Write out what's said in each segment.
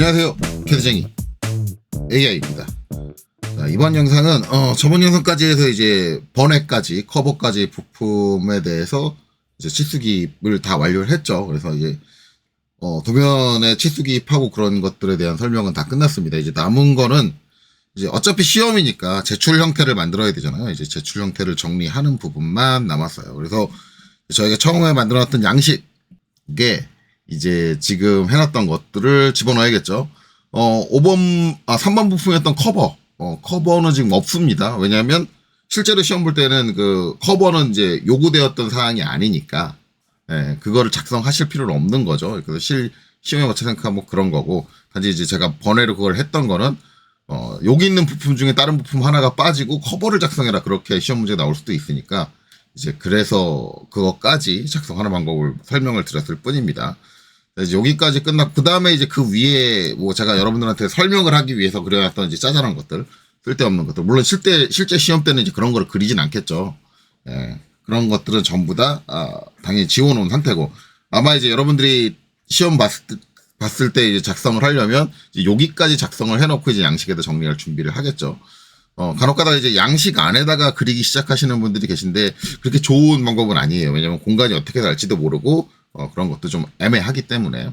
안녕하세요, 캐드쟁이 AI입니다. 자, 이번 영상은 저번 영상까지 해서 이제 번외까지 커버까지 부품에 대해서 이제 치수기입을 다 완료를 했죠. 그래서 이제 도면에 치수기입하고 그런 것들에 대한 설명은 다 끝났습니다. 이제 남은 거는 이제 어차피 시험이니까 제출 형태를 만들어야 되잖아요. 이제 제출 형태를 정리하는 부분만 남았어요. 그래서 저희가 처음에 만들어놨던 양식에 이제 지금 해놨던 것들을 집어넣어야겠죠. 3번 부품이었던 커버는 지금 없습니다. 왜냐하면 실제로 시험 볼 때는 그 커버는 이제 요구되었던 사항이 아니니까, 그거를 작성하실 필요는 없는 거죠. 그래서 시험에 맞춰 생각하면 뭐 그런 거고, 단지 이제 제가 번외로 그걸 했던 거는, 여기 있는 부품 중에 다른 부품 하나가 빠지고 커버를 작성해라. 그렇게 시험 문제가 나올 수도 있으니까, 이제 그래서 그것까지 작성하는 방법을 설명을 드렸을 뿐입니다. 이제 여기까지 끝났고, 그 다음에 이제 그 위에 뭐 제가 여러분들한테 설명을 하기 위해서 그려놨던 이제 짜잘한 것들, 쓸데없는 것들. 물론 실제 시험 때는 이제 그런 거를 그리진 않겠죠. 그런 것들은 전부 다, 당연히 지워놓은 상태고, 아마 이제 여러분들이 시험 봤을 때 이제 작성을 하려면, 이제 여기까지 작성을 해놓고 이제 양식에다 정리할 준비를 하겠죠. 간혹 가다가 이제 양식 안에다가 그리기 시작하시는 분들이 계신데, 그렇게 좋은 방법은 아니에요. 왜냐면 공간이 어떻게 날지도 모르고, 그런 것도 좀 애매하기 때문에.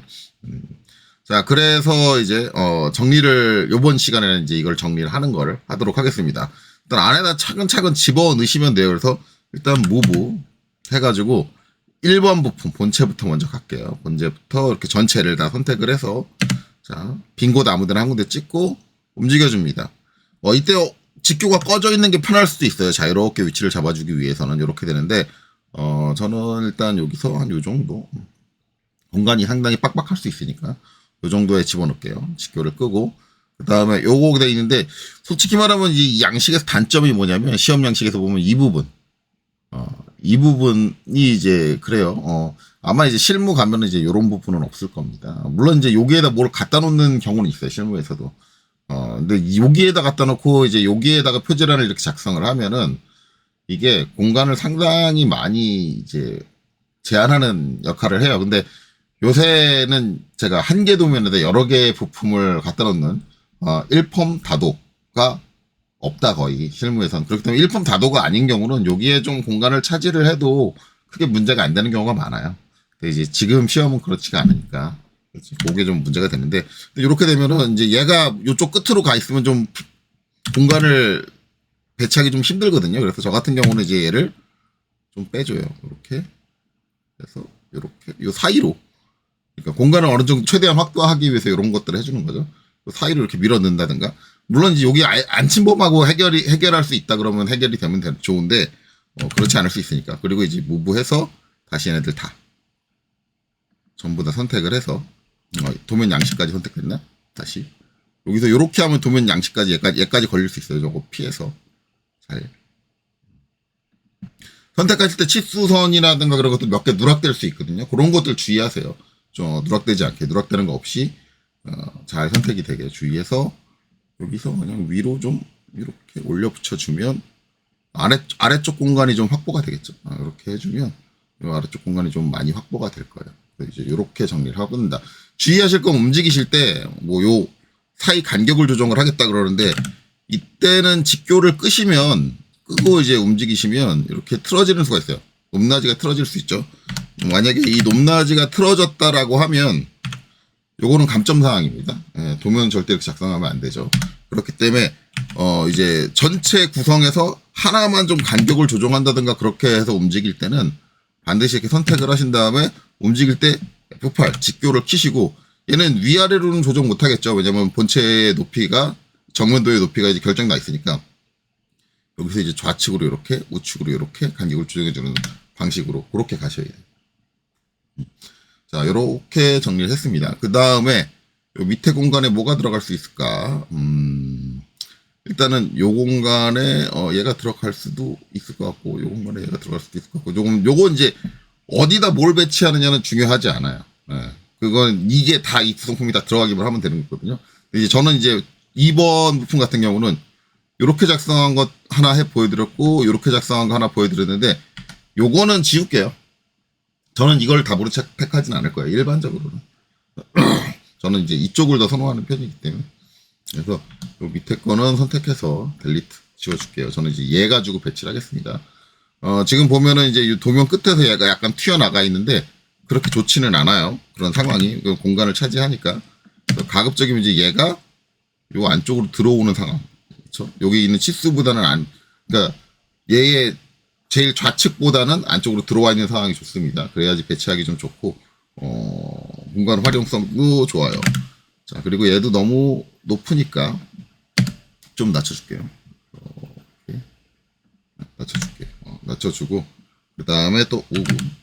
자, 그래서 이제, 정리를, 요번 시간에는 이제 이걸 정리를 하는 거를 하도록 하겠습니다. 일단 안에다 차근차근 집어 넣으시면 돼요. 그래서 일단 무브 해가지고 1번 부품, 본체부터 먼저 갈게요. 본체부터 이렇게 전체를 다 선택을 해서, 자, 빈 곳 아무데나 한 군데 찍고 움직여줍니다. 이때 직교가 꺼져 있는 게 편할 수도 있어요. 자유롭게 위치를 잡아주기 위해서는 이렇게 되는데, 저는 일단 여기서 한 요 정도, 공간이 상당히 빡빡할 수 있으니까 요 정도에 집어넣을게요. 직교를 끄고, 그 다음에 요거 돼 있는데, 솔직히 말하면 이 양식에서 단점이 뭐냐면, 시험 양식에서 보면 이 부분이 이제 그래요. 아마 이제 실무 가면은 이제 요런 부분은 없을 겁니다. 물론 이제 여기에다 뭘 갖다 놓는 경우는 있어요. 실무에서도. 근데 여기에다 갖다 놓고 이제 여기에다가 표지란을 이렇게 작성을 하면은 이게 공간을 상당히 많이 이제 제한하는 역할을 해요. 근데 요새는 제가 한 개 도면에다 여러 개의 부품을 갖다 놓는, 일품 다도가 없다, 거의, 실무에서는. 그렇기 때문에 일품 다도가 아닌 경우는 여기에 좀 공간을 차지를 해도 크게 문제가 안 되는 경우가 많아요. 근데 이제 지금 시험은 그렇지가 않으니까. 그게 좀 문제가 되는데, 이렇게 되면은 이제 얘가 요쪽 끝으로 가 있으면 좀 공간을 배치하기 좀 힘들거든요. 그래서 저 같은 경우는 이제 얘를 좀 빼줘요. 이렇게. 그래서 이렇게 요 사이로, 그러니까 공간을 어느 정도 최대한 확보하기 위해서 이런 것들을 해주는 거죠. 사이로 이렇게 밀어 넣는다든가. 물론 이제 여기 안 침범하고 해결할 수 있다 그러면 해결이 되면 좋은데, 그렇지 않을 수 있으니까. 그리고 이제 무브해서 다시 얘네들 다 전부 다 선택을 해서, 도면 양식까지 선택됐나? 다시. 여기서 이렇게 하면 도면 양식까지 얘까지 걸릴 수 있어요. 저거 피해서. 잘. 선택하실 때 치수선이라든가 그런 것도 몇 개 누락될 수 있거든요. 그런 것들 주의하세요. 누락되지 않게, 누락되는 거 없이, 잘 선택이 되게 주의해서, 여기서 그냥 위로 좀 이렇게 올려 붙여주면, 아래쪽 공간이 좀 확보가 되겠죠. 이렇게 해주면, 이 아래쪽 공간이 좀 많이 확보가 될 거예요. 이제 이렇게 정리를 하고 있다. 주의하실 건 움직이실 때, 뭐 요 사이 간격을 조정을 하겠다 그러는데, 이때는 직교를 끄고 이제 움직이시면 이렇게 틀어지는 수가 있어요. 높낮이가 틀어질 수 있죠. 만약에 이 높낮이가 틀어졌다라고 하면, 요거는 감점사항입니다. 도면 절대 이렇게 작성하면 안 되죠. 그렇기 때문에, 이제 전체 구성에서 하나만 좀 간격을 조정한다든가 그렇게 해서 움직일 때는 반드시 이렇게 선택을 하신 다음에 움직일 때 F8, 직교를 키시고, 얘는 위아래로는 조정 못 하겠죠. 왜냐면 본체의 높이가, 정면도의 높이가 이제 결정나 있으니까. 여기서 이제 좌측으로 이렇게, 우측으로 이렇게 간격을 조정해주는 방식으로 그렇게 가셔야 돼요. 자, 요렇게 정리를 했습니다. 그 다음에 요 밑에 공간에 뭐가 들어갈 수 있을까? 일단은 요 공간에 얘가 들어갈 수도 있을 것 같고, 요 공간에 얘가 들어갈 수도 있을 것 같고, 요거 이제 어디다 뭘 배치하느냐는 중요하지 않아요. 그건 이게 다 이 구성품이 다 들어가기만 하면 되는 거거든요. 이제 저는 이제 2번 부품 같은 경우는 요렇게 작성한 것 하나 보여드렸고, 요렇게 작성한 거 하나 보여드렸는데, 요거는 지울게요. 저는 이걸 다 모른 척 택하진 않을 거예요. 일반적으로는. 저는 이제 이쪽을 더 선호하는 편이기 때문에. 그래서 요 밑에 거는 선택해서 델리트 지워줄게요. 저는 이제 얘 가지고 배치를 하겠습니다. 지금 보면은 이제 이 도면 끝에서 얘가 약간 튀어나가 있는데 그렇게 좋지는 않아요. 그런 상황이 공간을 차지하니까. 가급적이면 이제 얘가 요 안쪽으로 들어오는 상황. 그렇죠? 여기 있는 치수보다는 그러니까 얘의 제일 좌측보다는 안쪽으로 들어와 있는 상황이 좋습니다. 그래야지 배치하기 좀 좋고, 공간 활용성도 좋아요. 자, 그리고 얘도 너무 높으니까 좀 낮춰줄게요. 이렇게 낮춰줄게요. 낮춰주고, 그 다음에 또 5분.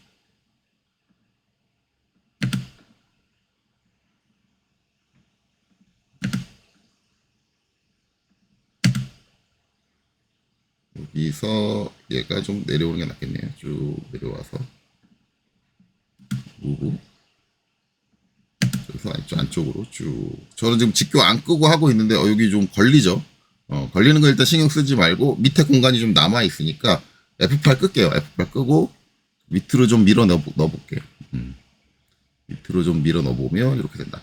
여기서 얘가 좀 내려오는 게 낫겠네요. 쭉 내려와서 무브 그래서 안쪽으로 쭉. 저는 지금 직교 안 끄고 하고 있는데 여기 좀 걸리죠. 걸리는 거 일단 신경 쓰지 말고 밑에 공간이 좀 남아 있으니까 F8 끌게요. F8 끄고 밑으로 좀 밀어 넣어볼게요. 밑으로 좀 밀어 넣어보면 이렇게 된다.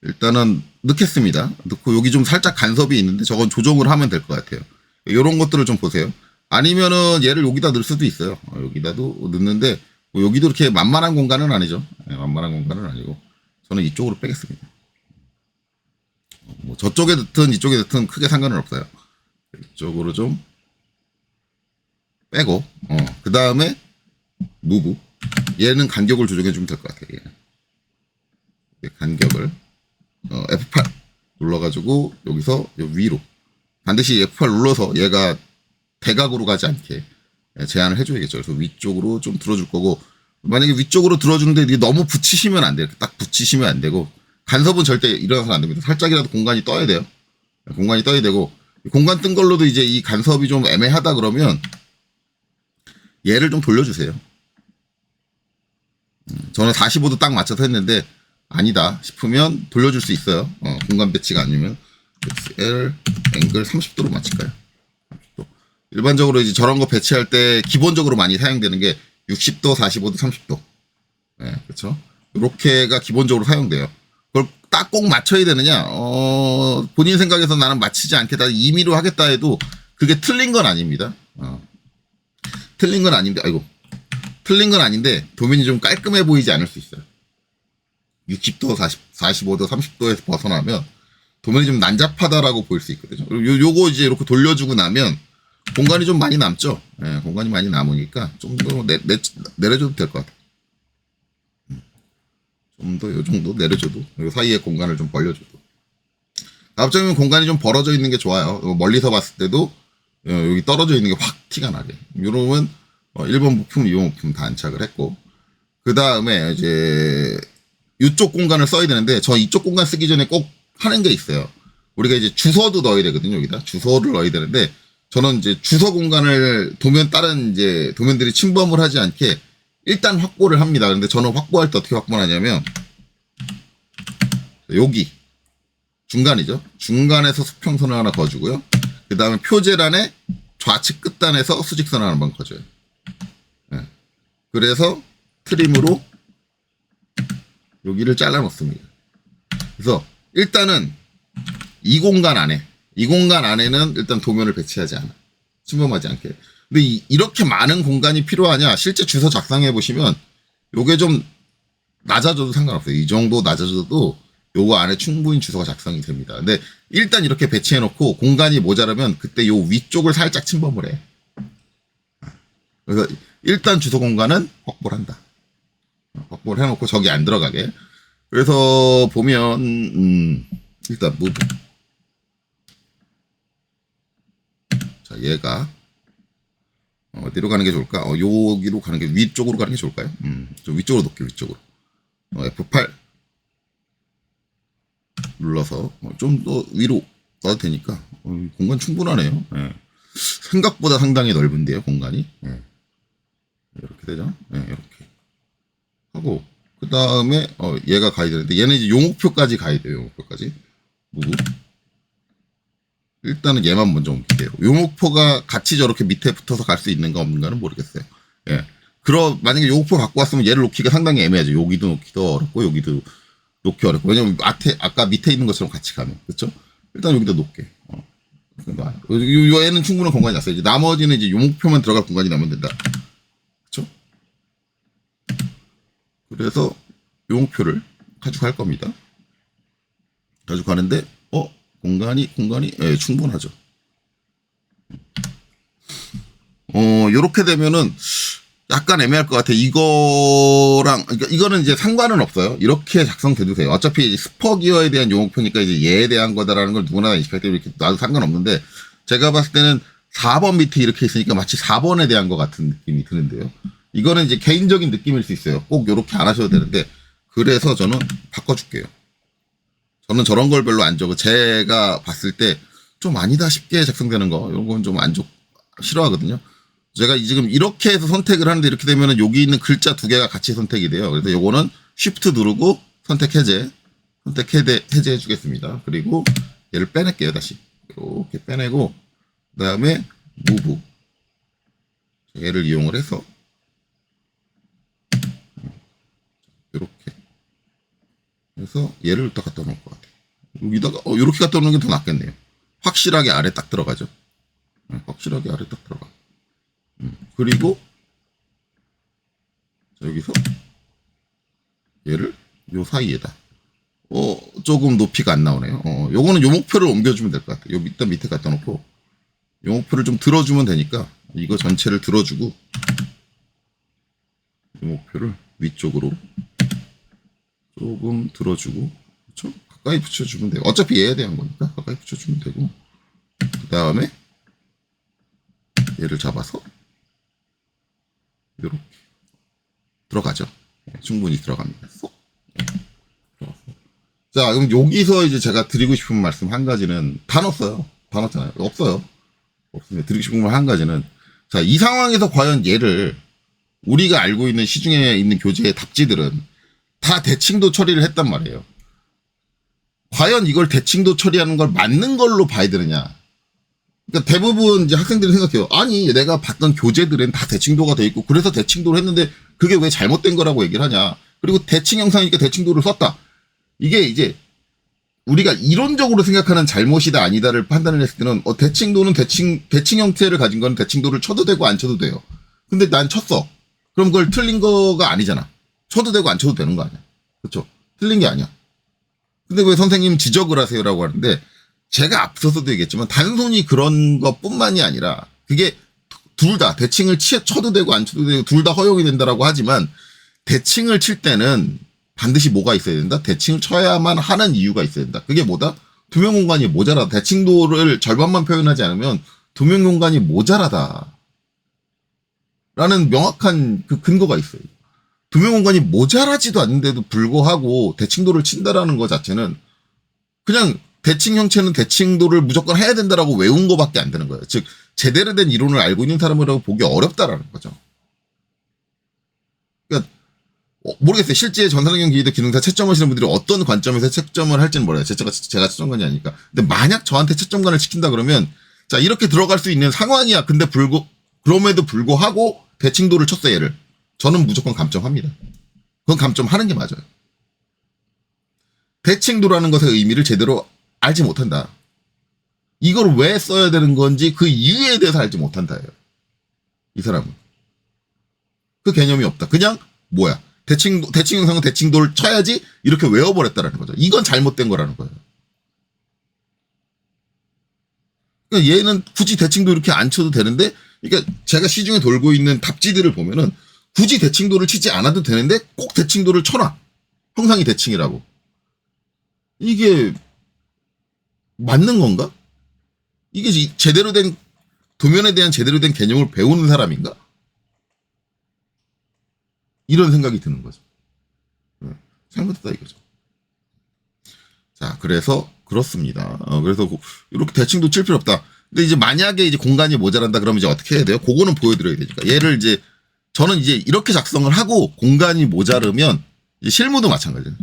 일단은 넣겠습니다. 넣고 여기 좀 살짝 간섭이 있는데 저건 조정을 하면 될 것 같아요. 이런 것들을 좀 보세요. 아니면은 얘를 여기다 넣을 수도 있어요. 여기다도 넣는데 뭐 여기도 이렇게 만만한 공간은 아니죠. 만만한 공간은 아니고 저는 이쪽으로 빼겠습니다. 뭐 저쪽에 넣든 이쪽에 넣든 크게 상관은 없어요. 이쪽으로 좀 빼고 그 다음에 무브 얘는 간격을 조정해 주면 될 것 같아요. 얘는. 간격을 F8 눌러가지고 여기서 위로 반드시 F8 눌러서 얘가 대각으로 가지 않게 제한을 해줘야겠죠. 그래서 위쪽으로 좀 들어줄 거고, 만약에 위쪽으로 들어주는데 이게 너무 붙이시면 안 돼요. 딱 붙이시면 안 되고, 간섭은 절대 일어나서는 안 됩니다. 살짝이라도 공간이 떠야 돼요. 공간이 떠야 되고, 공간 뜬 걸로도 이제 이 간섭이 좀 애매하다 그러면 얘를 좀 돌려주세요. 저는 45도 딱 맞춰서 했는데 아니다 싶으면 돌려줄 수 있어요. 공간 배치가 아니면 L 앵글 30도로 맞출까요? 30도. 일반적으로 이제 저런 거 배치할 때 기본적으로 많이 사용되는 게 60도, 45도, 30도. 네, 그렇죠. 이렇게가 기본적으로 사용돼요. 그걸 딱 꼭 맞춰야 되느냐? 본인 생각에서 나는 맞추지 않겠다, 임의로 하겠다 해도 그게 틀린 건 아닙니다. 틀린 건 아닌데, 틀린 건 아닌데 도면이 좀 깔끔해 보이지 않을 수 있어요. 60도, 45도, 30도에서 벗어나면 도면이 좀 난잡하다라고 보일 수 있거든요. 요거 이제 이렇게 돌려주고 나면 공간이 좀 많이 남죠. 네, 공간이 많이 남으니까 좀 더 내려줘도 될 것 같아요. 좀 더 요 정도 내려줘도, 요 사이에 공간을 좀 벌려줘도. 갑자기 공간이 좀 벌어져 있는 게 좋아요. 멀리서 봤을 때도 여기 떨어져 있는 게 확 티가 나게. 요러면 1번 부품, 2번 부품 다 안착을 했고, 그 다음에 이제 이쪽 공간을 써야 되는데, 저 이쪽 공간 쓰기 전에 꼭 하는 게 있어요. 우리가 이제 주소도 넣어야 되거든요. 여기다 주소를 넣어야 되는데, 저는 이제 주소 공간을 다른 이제 도면들이 침범을 하지 않게 일단 확보를 합니다. 근데 저는 확보할 때 어떻게 확보하냐면, 여기 중간이죠. 중간에서 수평선을 하나 그어주고요. 그 다음에 표제란에 좌측 끝단에서 수직선을 한번 그어줘요. 네. 그래서 트림으로 여기를 잘라 놓습니다. 그래서 일단은 이 공간 안에는 일단 도면을 배치하지 않아. 침범하지 않게. 근데 이렇게 많은 공간이 필요하냐? 실제 주소 작성해 보시면 요게 좀 낮아져도 상관없어요. 이 정도 낮아져도 요거 안에 충분히 주소가 작성이 됩니다. 근데 일단 이렇게 배치해 놓고 공간이 모자라면 그때 요 위쪽을 살짝 침범을 해. 그래서 일단 주소 공간은 확보를 한다. 확보를 해놓고 저기 안 들어가게. 그래서 보면 일단 무브. 자, 얘가 어디로 가는 게 좋을까? 여기로 가는 게, 위쪽으로 가는 게 좋을까요? 좀 위쪽으로 놓게, 위쪽으로. F8 눌러서 좀 더 위로 놔도 되니까 공간 충분하네요. 네. 생각보다 상당히 넓은데요, 공간이. 네. 이렇게 되죠? 네, 이렇게 하고, 그 다음에 얘가 가야 되는데, 얘는 이제 용목표까지 가야 돼요. 용목표까지. 무브. 일단은 얘만 먼저 옮길게요. 용목표가 같이 저렇게 밑에 붙어서 갈 수 있는가 없는가는 모르겠어요. 예. 만약에 용목표 갖고 왔으면 얘를 놓기가 상당히 애매하죠. 여기도 놓기도 어렵고, 여기도 놓기 어렵고. 왜냐면 아까 밑에 있는 것처럼 같이 가면. 그렇죠? 일단 여기다 놓게. 요 애는 충분한 공간이 났어요. 이제 나머지는 이제 요 목표만 들어갈 공간이 나면 된다. 그렇죠? 그래서 요 목표를 가져갈 겁니다. 가져가는데 공간이 예, 충분하죠. 요렇게 되면은 약간 애매할 것 같아. 이거랑, 그러니까 이거는 이제 상관은 없어요. 이렇게 작성돼도 돼요. 어차피 이제 스퍼기어에 대한 용목표니까 이제 얘에 대한 거다라는 걸 누구나 인식할 때 이렇게 놔도 상관없는데, 제가 봤을 때는 4번 밑에 이렇게 있으니까 마치 4번에 대한 것 같은 느낌이 드는데요. 이거는 이제 개인적인 느낌일 수 있어요. 꼭 요렇게 안 하셔도 되는데, 그래서 저는 바꿔줄게요. 저는 저런 걸 별로 안 좋아하고, 제가 봤을 때 좀 아니다 싶게 작성되는 거, 이런 건 좀 싫어하거든요. 제가 지금 이렇게 해서 선택을 하는데 이렇게 되면은 여기 있는 글자 두 개가 같이 선택이 돼요. 그래서 요거는 Shift 누르고 선택 해제 해 주겠습니다. 그리고 얘를 빼낼게요. 다시 이렇게 빼내고 그 다음에 Move 얘를 이용을 해서 이렇게 해서 얘를 딱 갖다 놓을 것 같아요. 여기다가 이렇게 갖다 놓는 게 더 낫겠네요. 확실하게 아래 딱 들어가죠. 확실하게 아래 딱 들어가. 그리고 여기서 얘를 요 사이에다 조금 높이가 안 나오네요. 요거는 요 목표를 옮겨주면 될 것 같아요. 요 일단 밑에 갖다 놓고 요 목표를 좀 들어주면 되니까 이거 전체를 들어주고 요 목표를 위쪽으로 조금 들어주고 그렇죠? 가까이 붙여주면 돼요. 어차피 얘에 대한 거니까 가까이 붙여주면 되고 그 다음에 얘를 잡아서 이렇게 들어가죠. 충분히 들어갑니다. 자, 그럼 여기서 이제 제가 드리고 싶은 말씀 한 가지는 다 넣었어요. 다 넣었잖아요. 없어요. 없습니다. 드리고 싶은 말 한 가지는 자, 이 상황에서 과연 얘를 우리가 알고 있는 시중에 있는 교재의 답지들은 다 대칭도 처리를 했단 말이에요. 과연 이걸 대칭도 처리하는 걸 맞는 걸로 봐야 되느냐? 그러니까 대부분 이제 학생들이 생각해요. 아니, 내가 봤던 교재들은 다 대칭도가 돼 있고, 그래서 대칭도를 했는데, 그게 왜 잘못된 거라고 얘기를 하냐. 그리고 대칭 형상이니까 대칭도를 썼다. 이게 이제, 우리가 이론적으로 생각하는 잘못이다, 아니다를 판단을 했을 때는, 대칭도는 대칭 형태를 가진 거는 대칭도를 쳐도 되고 안 쳐도 돼요. 근데 난 쳤어. 그럼 그걸 틀린 거가 아니잖아. 쳐도 되고 안 쳐도 되는 거 아니야. 그렇죠? 틀린 게 아니야. 근데 왜 선생님 지적을 하세요라고 하는데, 제가 앞서서도 얘기했지만 단순히 그런 것뿐만이 아니라 그게 둘 다 대칭을 쳐도 되고 안 쳐도 되고 둘 다 허용이 된다라고 하지만 대칭을 칠 때는 반드시 뭐가 있어야 된다? 대칭을 쳐야만 하는 이유가 있어야 된다. 그게 뭐다? 투명 공간이 모자라다. 대칭도를 절반만 표현하지 않으면 투명 공간이 모자라다. 라는 명확한 그 근거가 있어요. 투명 공간이 모자라지도 않는데도 불구하고 대칭도를 친다라는 것 자체는 그냥 대칭 형체는 대칭도를 무조건 해야 된다라고 외운 거밖에 안 되는 거예요. 즉 제대로 된 이론을 알고 있는 사람이라고 보기 어렵다라는 거죠. 그러니까 모르겠어요. 실제 전산응용 기계도 기능사 채점하시는 분들이 어떤 관점에서 채점을 할지는 몰라요. 제가 채점관이 아니니까. 근데 만약 저한테 채점관을 시킨다 그러면 자 이렇게 들어갈 수 있는 상황이야. 근데 그럼에도 불구하고 대칭도를 쳤어 얘를. 저는 무조건 감점합니다. 그건 감점하는 게 맞아요. 대칭도라는 것의 의미를 제대로 알지 못한다. 이걸 왜 써야 되는 건지 그 이유에 대해서 알지 못한다예요. 이 사람은. 그 개념이 없다. 그냥 뭐야. 대칭 형상은 대칭도를 쳐야지 이렇게 외워버렸다라는 거죠. 이건 잘못된 거라는 거예요. 그러니까 얘는 굳이 대칭도 이렇게 안 쳐도 되는데 그러니까 제가 시중에 돌고 있는 답지들을 보면은 굳이 대칭도를 치지 않아도 되는데 꼭 대칭도를 쳐놔. 형상이 대칭이라고. 이게 맞는 건가? 이게 제대로 된 도면에 대한 제대로 된 개념을 배우는 사람인가? 이런 생각이 드는 거죠. 잘못했다 이거죠. 자, 그래서 그렇습니다. 그래서 이렇게 대칭도 칠 필요 없다. 근데 이제 만약에 이제 공간이 모자란다 그러면 이제 어떻게 해야 돼요? 그거는 보여드려야 되니까. 얘를 이제 저는 이제 이렇게 작성을 하고 공간이 모자르면 이제 실무도 마찬가지예요.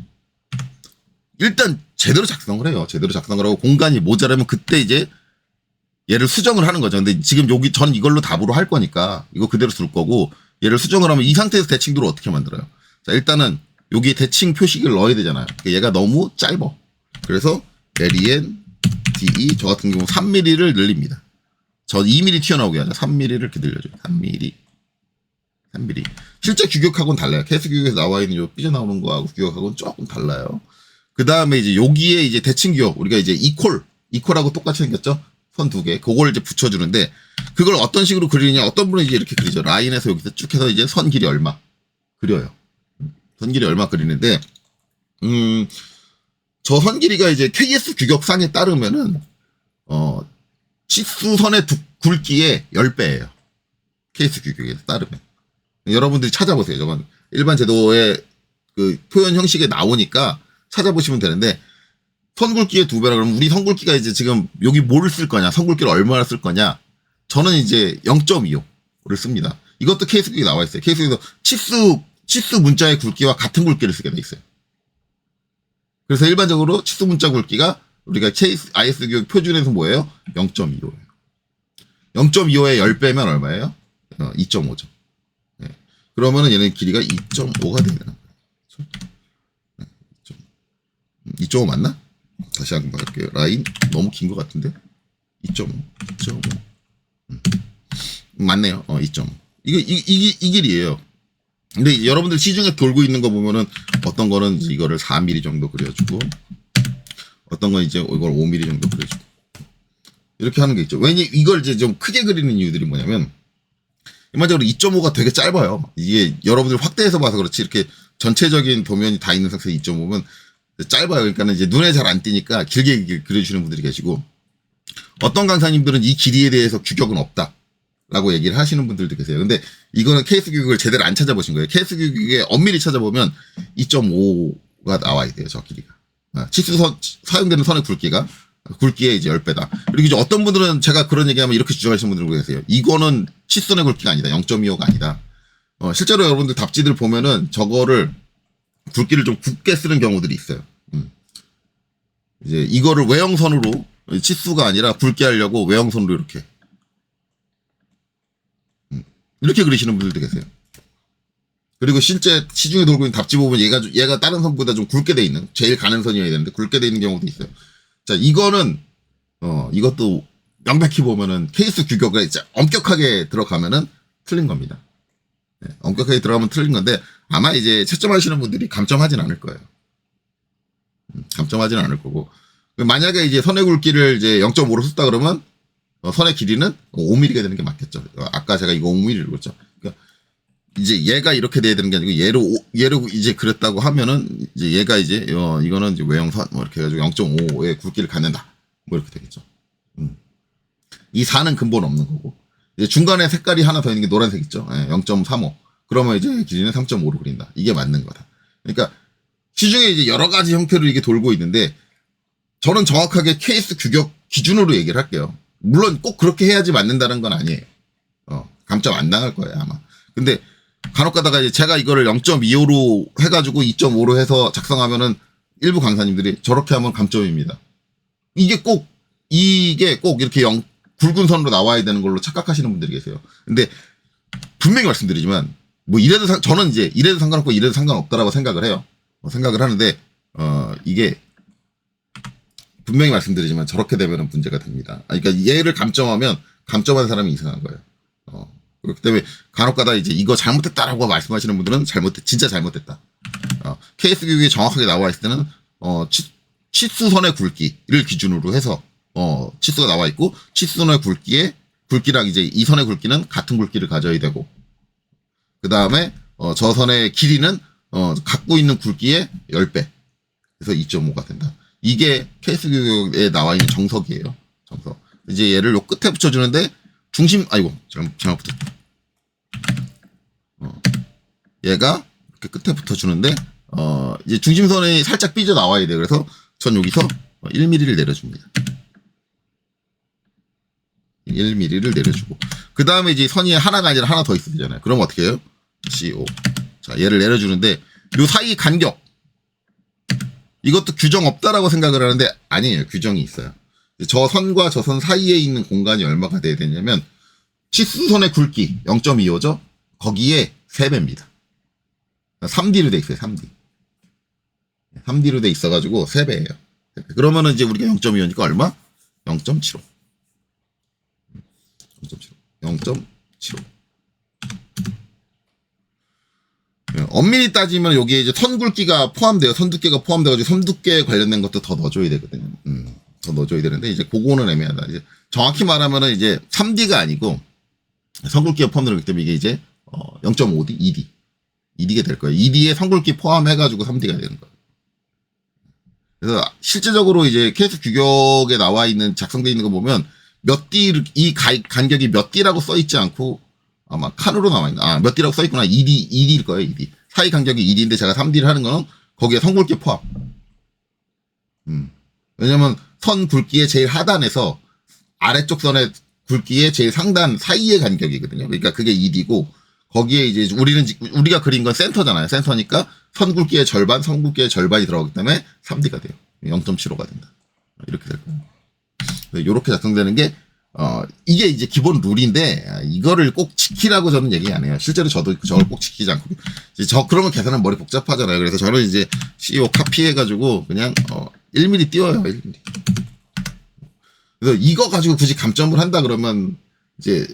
일단 제대로 작성을 해요. 제대로 작성을 하고 공간이 모자라면 그때 이제 얘를 수정을 하는 거죠. 근데 지금 여기 전 이걸로 답으로 할 거니까 이거 그대로 쓸 거고 얘를 수정을 하면 이 상태에서 대칭도를 어떻게 만들어요? 자, 일단은 여기에 대칭 표식을 넣어야 되잖아요. 얘가 너무 짧아. 그래서 LEN, DE, 저 같은 경우 3mm를 늘립니다. 저 2mm 튀어나오게 하죠. 3mm를 이렇게 늘려줘요. 3mm. 실제 규격하고는 달라요. 케이스 규격에서 나와 있는 요 삐져나오는 거하고 규격하고는 조금 달라요. 그 다음에 이제 여기에 이제 대칭 규격, 우리가 이제 이퀄하고 똑같이 생겼죠? 선 두 개. 그걸 이제 붙여주는데, 그걸 어떤 식으로 그리느냐, 어떤 분은 이제 이렇게 그리죠. 라인에서 여기서 쭉 해서 이제 선 길이 얼마 그려요. 선 길이 얼마 그리는데, 저 선 길이가 이제 KS 규격상에 따르면은, 치수선의 굵기의 10배예요. 케이스 규격에 따르면. 여러분들이 찾아보세요. 저건 일반 제도의 그 표현 형식에 나오니까 찾아보시면 되는데, 선 굵기의 2배라 그러면 우리 선 굵기가 이제 지금 여기 뭘 쓸 거냐, 선 굵기를 얼마나 쓸 거냐. 저는 이제 0.25를 씁니다. 이것도 케이스 규격이 나와 있어요. 케이스 규격에서 치수 문자의 굵기와 같은 굵기를 쓰게 돼 있어요. 그래서 일반적으로 치수 문자 굵기가 우리가 IS 규격 표준에서 뭐예요? 0.25예요. 0.25에 10배면 얼마예요? 2.5죠. 네. 그러면은 얘는 길이가 2.5가 되는 거예요. 2.5 맞나? 다시 한번 할게요. 라인 너무 긴 것 같은데? 2.5. 맞네요. 2.5. 이 길이에요. 근데 여러분들 시중에 돌고 있는 거 보면은 어떤 거는 이제 이거를 4mm 정도 그려주고, 어떤 건 이제 이걸 5mm 정도 그려주고. 이렇게 하는 게 있죠. 왜냐, 이걸 이제 좀 크게 그리는 이유들이 뭐냐면, 일반적으로 2.5가 되게 짧아요. 이게 여러분들 확대해서 봐서 그렇지, 이렇게 전체적인 도면이 다 있는 상태에서 2.5면 짧아요. 그러니까는 이제 눈에 잘 안 띄니까 길게 그려주시는 분들이 계시고, 어떤 강사님들은 이 길이에 대해서 규격은 없다 라고 얘기를 하시는 분들도 계세요. 근데 이거는 케이스 규격을 제대로 안 찾아보신 거예요. 케이스 규격에 엄밀히 찾아보면 2.5가 나와야 돼요. 저 길이가. 치수선 사용되는 선의 굵기의 이제 10배다. 그리고 이제 어떤 분들은 제가 그런 얘기하면 이렇게 주장하시는 분들 계세요. 이거는 치수선의 굵기가 아니다. 0.25가 아니다. 실제로 여러분들 답지들 보면은 저거를 굵기를 좀 굵게 쓰는 경우들이 있어요. 이제 이거를 외형선으로, 치수가 아니라 굵게 하려고 외형선으로 이렇게 그리시는 분들도 계세요. 그리고 실제 시중에 돌고 있는 답지 보면 얘가 다른 선보다 좀 굵게 돼 있는, 제일 가는 선이어야 되는데 굵게 돼 있는 경우도 있어요. 자, 이거는 이것도 명백히 보면은 케이스 규격에 엄격하게 들어가면은 틀린 겁니다. 네, 엄격하게 들어가면 틀린 건데, 아마 이제 채점하시는 분들이 감점하진 않을 거예요. 감점하진 않을 거고. 만약에 이제 선의 굵기를 이제 0.5로 썼다 그러면, 선의 길이는 5mm가 되는 게 맞겠죠. 아까 제가 이거 5mm를 그랬죠. 그러니까 이제 얘가 이렇게 돼야 되는 게 아니고, 얘로 이제 그랬다고 하면은, 이제 얘가 이제, 이거는 이제 외형선, 뭐 이렇게 해가지고 0.5의 굵기를 갖는다. 뭐 이렇게 되겠죠. 이 4는 근본 없는 거고. 이제 중간에 색깔이 하나 더 있는 게 노란색 있죠. 0.35. 그러면 이제 길이는 3.5로 그린다. 이게 맞는 거다. 그러니까 시중에 이제 여러 가지 형태로 이게 돌고 있는데, 저는 정확하게 케이스 규격 기준으로 얘기를 할게요. 물론 꼭 그렇게 해야지 맞는다는 건 아니에요. 감점 안 당할 거예요, 아마. 근데 간혹 가다가 이제 제가 이거를 0.25로 해가지고 2.5로 해서 작성하면은 일부 강사님들이 저렇게 하면 감점입니다. 이게 꼭 이렇게 굵은 선으로 나와야 되는 걸로 착각하시는 분들이 계세요. 근데 분명히 말씀드리지만, 뭐 저는 이제 이래도 상관없고 이래도 상관없다라고 생각을 해요. 생각을 하는데, 이게 분명히 말씀드리지만 저렇게 되면 문제가 됩니다. 그러니까 얘를 감점하면 감점한 사람이 이상한 거예요. 그렇기 때문에 간혹가다 이제 이거 잘못했다라고 말씀하시는 분들은 진짜 잘못됐다. 케이스 규격이 정확하게 나와 있을 때는 치수선의 굵기를 기준으로 해서 치수가 나와 있고, 치수선의 굵기랑 이제 이 선의 굵기는 같은 굵기를 가져야 되고, 그 다음에 저 선의 길이는 갖고 있는 굵기의 10배. 그래서 2.5가 된다. 이게 케이스 규격에 나와 있는 정석이에요. 정석. 이제 얘를 요 끝에 붙여주는데, 잘못 붙였다. 얘가 이렇게 끝에 붙여주는데, 이제 중심선이 살짝 삐져 나와야 돼요. 그래서 전 여기서 1mm를 내려줍니다. 1mm를 내려주고. 그 다음에 이제 선이 하나가 아니라 하나 더 있어야 되잖아요. 그럼 어떻게 해요? CO. 자, 얘를 내려주는데, 요 사이 간격. 이것도 규정 없다라고 생각을 하는데, 아니에요. 규정이 있어요. 저 선과 저 선 사이에 있는 공간이 얼마가 돼야 되냐면, 치수선의 굵기 0.25죠? 거기에 3배입니다. 3D로 돼 있어요. 3D. 3D로 돼 있어가지고 3배예요. 그러면은 이제 우리가 0.25니까 얼마? 0.75. 0.75. 엄밀히 따지면 여기에 이제 선 굵기가 포함돼요. 선 두께가 포함돼가지고 선 두께 관련된 것도 더 넣어줘야 되거든요. 더 넣어줘야 되는데 이제 그거는 애매하다. 이제 정확히 말하면은 이제 3D가 아니고 선 굵기가 포함되기 때문에 이게 이제 0.5D, 2D가 될 거예요. 2D에 선 굵기 포함해가지고 3D가 되는 거예요. 그래서 실제적으로 이제 케이스 규격에 나와 있는 작성되어 있는 거 보면 몇 D 이 간격이 몇 D라고 써 있지 않고 아마 칸으로 나와 있나? 몇 D라고 써 있구나. 2D일 거예요. 2D. 사이 간격이 2D인데 제가 3D를 하는 거는 거기에 선 굵기 포함. 왜냐면 선 굵기의 제일 하단에서 아래쪽 선의 굵기의 제일 상단 사이의 간격이거든요. 그러니까 그게 2D고 거기에 이제 우리가 그린 건 센터잖아요. 센터니까 선 굵기의 절반, 선 굵기의 절반이 들어가기 때문에 3D가 돼요. 0.75가 된다. 이렇게 될 거예요. 이렇게 작성되는 게 이게 이제 기본 룰인데 이거를 꼭 지키라고 저는 얘기 안 해요. 실제로 저도 저걸 꼭 지키지 않고 그러면 계산은 머리 복잡하잖아요. 그래서 저는 이제 CEO 카피해가지고 그냥 1mm 띄워요. 1mm. 그래서 이거 가지고 굳이 감점을 한다 그러면 이제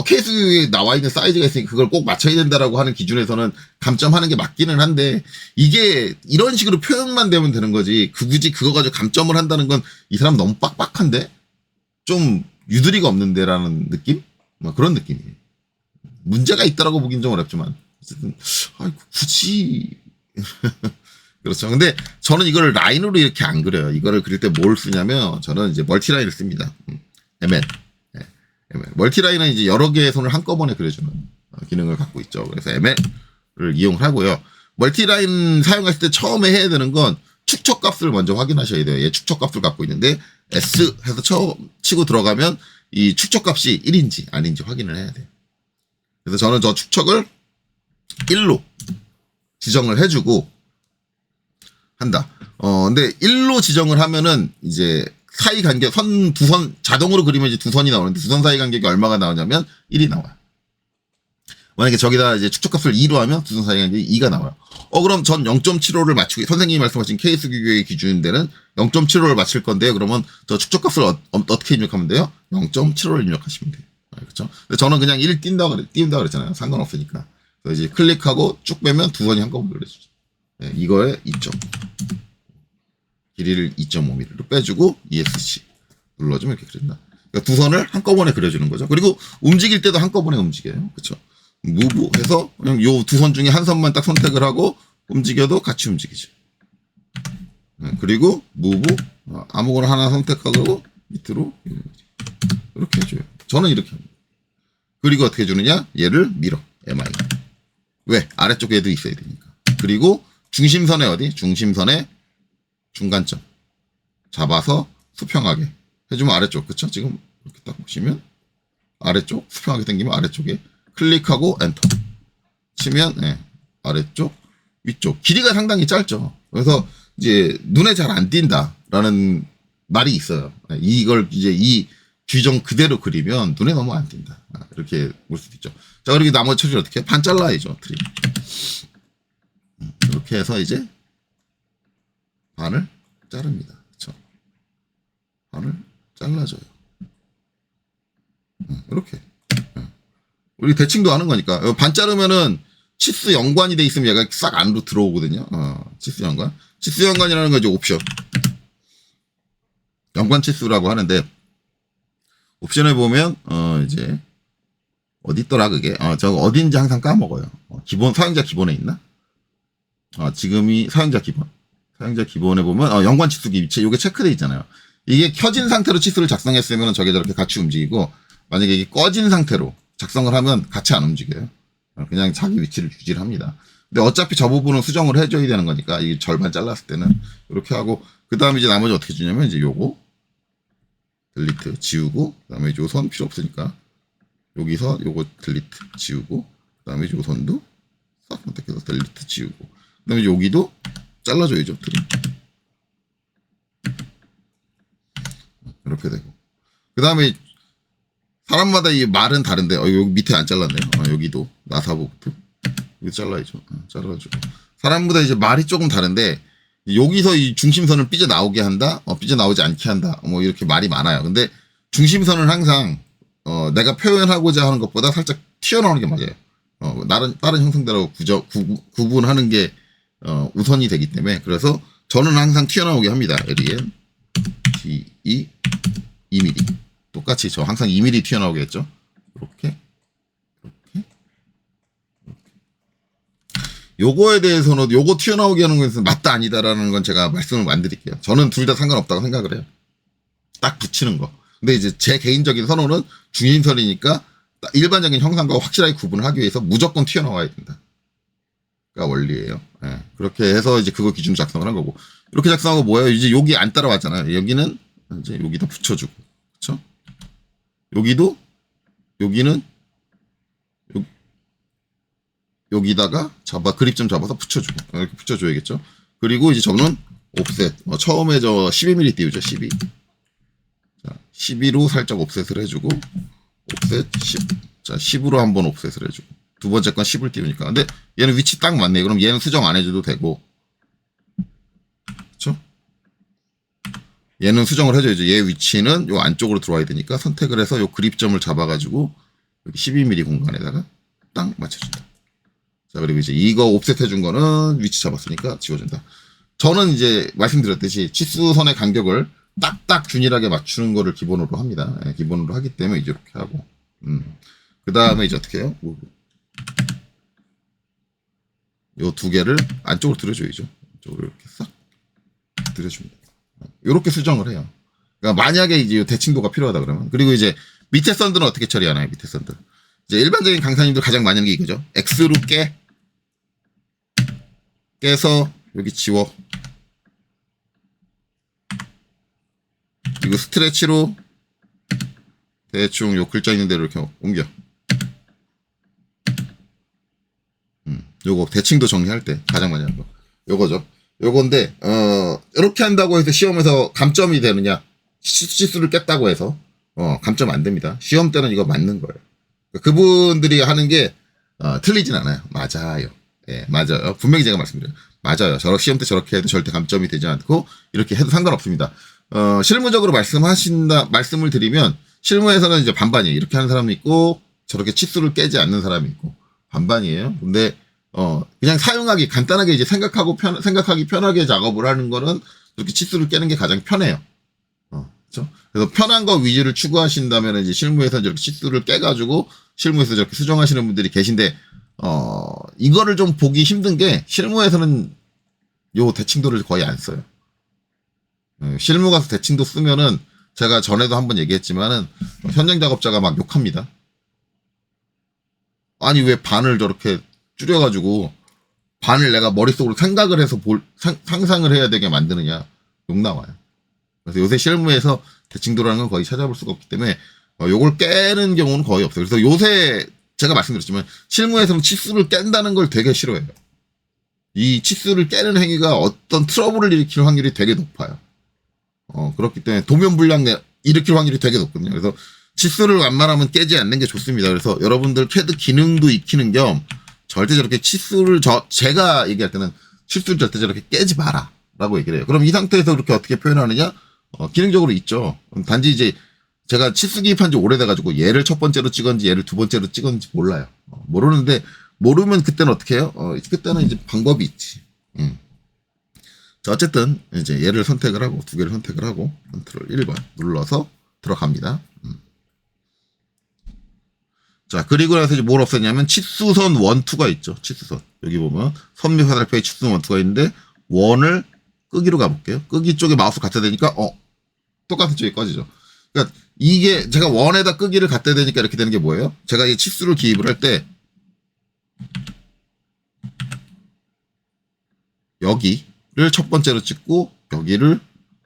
케이스에 나와 있는 사이즈가 있으니까 그걸 꼭 맞춰야 된다라고 하는 기준에서는 감점하는 게 맞기는 한데 이게 이런 식으로 표현만 되면 되는 거지 굳이 그거 가지고 감점을 한다는 건 이 사람 너무 빡빡한데 좀 유두리가 없는데라는 느낌? 뭐 그런 느낌이에요. 문제가 있다라고 보긴 좀 어렵지만 어쨌든 굳이 그렇죠. 근데 저는 이거를 라인으로 이렇게 안 그려요. 이거를 그릴 때 뭘 쓰냐면 저는 이제 멀티라인을 씁니다. ML. 멀티라인은 이제 여러 개의 선을 한꺼번에 그려주는 기능을 갖고 있죠. 그래서 ML을 이용을 하고요. 멀티라인 사용하실 때 처음에 해야 되는 건 축척값을 먼저 확인하셔야 돼요. 얘 축척값을 갖고 있는데 S 해서 치고 들어가면 이 축척값이 1인지 아닌지 확인을 해야 돼요. 그래서 저는 저 축척을 1로 지정을 해주고 한다. 근데 1로 지정을 하면은 이제 사이 간격, 두 선, 자동으로 그리면 이제 두 선이 나오는데 두 선 사이 간격이 얼마가 나오냐면 1이 나와요. 만약에 저기다 이제 축척값을 2로 하면 두 선 사이 간격이 2가 나와요. 그럼 전 0.75를 맞추고, 선생님이 말씀하신 케이스 규격의 기준인데는 0.75를 맞출 건데요. 그러면 저 축척값을 어떻게 입력하면 돼요? 0.75를 입력하시면 돼요. 그렇죠? 근데 저는 그냥 1 띄운다 그랬잖아요. 상관없으니까. 그래서 이제 클릭하고 쭉 빼면 두 선이 한꺼번에 그려주죠. 네, 이거에 2점. 길이를 2.5mm로 빼주고 ESC 눌러주면 이렇게 그린다. 그러니까 두 선을 한꺼번에 그려주는 거죠. 그리고 움직일 때도 한꺼번에 움직여요. 그렇죠? 무브 해서 그냥 요 두 선 중에 한 선만 딱 선택을 하고 움직여도 같이 움직이죠. 그리고 무브 아무거나 하나 선택하고 밑으로 이렇게 해줘요. 저는 이렇게 합니다. 그리고 어떻게 해주느냐? 얘를 밀어. MI. 왜? 아래쪽 에도 있어야 되니까. 그리고 중심선에 어디? 중심선에 중간점 잡아서 수평하게 해주면 아래쪽 그쵸? 지금 이렇게 딱 보시면 아래쪽 수평하게 당기면 아래쪽에 클릭하고 엔터 치면 아래쪽 위쪽 길이가 상당히 짧죠. 그래서 이제 눈에 잘 안 띈다라는 말이 있어요. 이걸 이제 이 규정 그대로 그리면 눈에 너무 안 띈다. 이렇게 볼 수도 있죠. 자 그리고 나머지 처리를 어떻게 해? 반 잘라야죠. 트림. 이렇게 해서 이제 반을 자릅니다. 그렇죠? 반을 잘라줘요. 이렇게. 우리 대칭도 하는 거니까. 반 자르면은 치수 연관이 돼 있으면 얘가 싹 안으로 들어오거든요. 치수 연관. 치수 연관이라는 건 이제 옵션. 연관 치수라고 하는데 옵션에 보면 이제 어디 있더라 그게. 저거 어딘지 항상 까먹어요. 기본 사용자 기본에 있나? 지금이 사용자 기본. 사용자 기본에 보면 연관 치수기 위치 이게 체크돼 있잖아요. 이게 켜진 상태로 치수를 작성했으면 저게 저렇게 같이 움직이고 만약에 이게 꺼진 상태로 작성을 하면 같이 안 움직여요. 그냥 자기 위치를 유지를 합니다. 근데 어차피 저 부분은 수정을 해줘야 되는 거니까 이 절반 잘랐을 때는 이렇게 하고 그 다음에 이제 나머지 어떻게 주냐면 이제 요거 딜리트 지우고 그 다음에 요 선 필요 없으니까 여기서 요거 딜리트 지우고 그 다음에 요 선도 싹 선택해서 딜리트 지우고 그 다음에 여기도 잘라줘야죠. 이렇게 되고 그 다음에 사람마다 이 말은 다른데 여기 밑에 안 잘랐네요. 여기도 나사부부터 여기 잘라야죠. 잘라주고 사람마다 이제 말이 조금 다른데 여기서 이 중심선을 삐져나오게 한다, 삐져나오지 않게 한다, 뭐 이렇게 말이 많아요. 근데 중심선은 항상 내가 표현하고자 하는 것보다 살짝 튀어나오는 게 맞아요. 다른 형성들하고 구분하는 게 우선이 되기 때문에, 그래서 저는 항상 튀어나오게 합니다. LEN DE 2mm 똑같이 저 항상 2mm 튀어나오게 했죠. 이렇게 요거에 대해서는 요거 튀어나오게 하는 것은 맞다 아니다라는 건 제가 말씀을 안 드릴게요. 저는 둘 다 상관없다고 생각을 해요. 딱 붙이는 거. 근데 이제 제 개인적인 선호는 중심선이니까 일반적인 형상과 확실하게 구분을 하기 위해서 무조건 튀어나와야 된다. 가 원리예요. 예. 그렇게 해서 이제 그거 기준 작성을 한 거고. 이렇게 작성하고 뭐예요? 이제 여기 안 따라왔잖아요. 여기는 이제 여기다 붙여주고. 그쵸? 여기는 여기다가 그립 좀 잡아서 붙여주고. 이렇게 붙여줘야겠죠? 그리고 이제 저는 옵셋. 처음에 저 12mm 띄우죠. 12. 자, 12로 살짝 옵셋을 해주고. 옵셋 10. 자, 10으로 한번 옵셋을 해주고. 두 번째 건 10을 띄우니까. 근데 얘는 위치 딱 맞네. 그럼 얘는 수정 안 해줘도 되고. 그쵸? 얘는 수정을 해줘야죠. 얘 위치는 요 안쪽으로 들어와야 되니까 선택을 해서 요 그립점을 잡아가지고 여기 12mm 공간에다가 딱 맞춰준다. 자, 그리고 이제 이거 옵셋 해준 거는 위치 잡았으니까 지워준다. 저는 이제 말씀드렸듯이 치수선의 간격을 딱딱 균일하게 맞추는 거를 기본으로 합니다. 예, 기본으로 하기 때문에 이제 이렇게 하고. 그 다음에 이제 어떻게 해요? 요 두 개를 안쪽으로 들여줘야죠. 안쪽으로 이렇게 싹 들여줍니다. 요렇게 수정을 해요. 그러니까 만약에 이제 대칭도가 필요하다 그러면. 그리고 이제 밑에 선들은 어떻게 처리하나요? 밑에 선들. 이제 일반적인 강사님들 가장 많이 하는 게 이거죠. X로 깨서 여기 지워. 그리고 스트레치로 대충 요 글자 있는 대로 이렇게 옮겨. 요거 대칭도 정리할 때 가장 많이 하는 거. 요거죠. 요건데 이렇게 한다고 해서 시험에서 감점이 되느냐? 치수를 깼다고 해서 감점 안 됩니다. 시험 때는 이거 맞는 거예요. 그분들이 하는 게 틀리진 않아요. 맞아요. 예, 맞아요. 분명히 제가 말씀드려요. 맞아요. 시험 때 저렇게 해도 절대 감점이 되지 않고 이렇게 해도 상관없습니다. 실무적으로 말씀을 드리면 실무에서는 이제 반반이에요. 이렇게 하는 사람이 있고 저렇게 치수를 깨지 않는 사람이 있고 반반이에요. 근데 그냥 사용하기 간단하게 이제 생각하기 편하게 작업을 하는 거는 이렇게 치수를 깨는 게 가장 편해요. 그렇죠? 그래서 편한 거 위주를 추구하신다면 이제 실무에서 이렇게 치수를 깨가지고 실무에서 저렇게 수정하시는 분들이 계신데 이거를 좀 보기 힘든 게 실무에서는 요 대칭도를 거의 안 써요. 실무 가서 대칭도 쓰면은 제가 전에도 한번 얘기했지만은 현장 작업자가 막 욕합니다. 아니 왜 반을 저렇게 줄여가지고 반을 내가 머릿속으로 생각을 해서 상상을 해야 되게 만드느냐 욕 나와요. 그래서 요새 실무에서 대칭도라는 건 거의 찾아볼 수가 없기 때문에 요걸 깨는 경우는 거의 없어요. 그래서 요새 제가 말씀드렸지만 실무에서는 치수를 깬다는 걸 되게 싫어해요. 이 치수를 깨는 행위가 어떤 트러블을 일으킬 확률이 되게 높아요. 그렇기 때문에 도면불량 일으킬 확률이 되게 높거든요. 그래서 치수를 웬만하면 깨지 않는 게 좋습니다. 그래서 여러분들 캐드 기능도 익히는 겸 절대 저렇게 치수를 제가 얘기할 때는 치수를 절대 저렇게 깨지 마라 라고 얘기를 해요. 그럼 이 상태에서 그렇게 어떻게 표현하느냐? 기능적으로 있죠. 단지 이제 제가 치수 기입한 지 오래돼가지고 얘를 첫 번째로 찍었는지 얘를 두 번째로 찍었는지 몰라요. 모르는데 모르면 그때는 어떻게 해요? 그때는 이제 방법이 있지. 자, 어쨌든 이제 얘를 선택을 하고 두 개를 선택을 하고 컨트롤 1번 눌러서 들어갑니다. 자, 그리고 나서 이제 뭘 없앴냐면 치수선 1, 2가 있죠. 치수선. 여기 보면 선미 화살표에 치수선 1, 2가 있는데 원을 끄기로 가볼게요. 끄기 쪽에 마우스 갖다 대니까 똑같은 쪽이 꺼지죠. 그러니까 이게 제가 원에다 끄기를 갖다 대니까 이렇게 되는 게 뭐예요? 제가 이 치수를 기입을 할 때 여기를 첫 번째로 찍고 여기를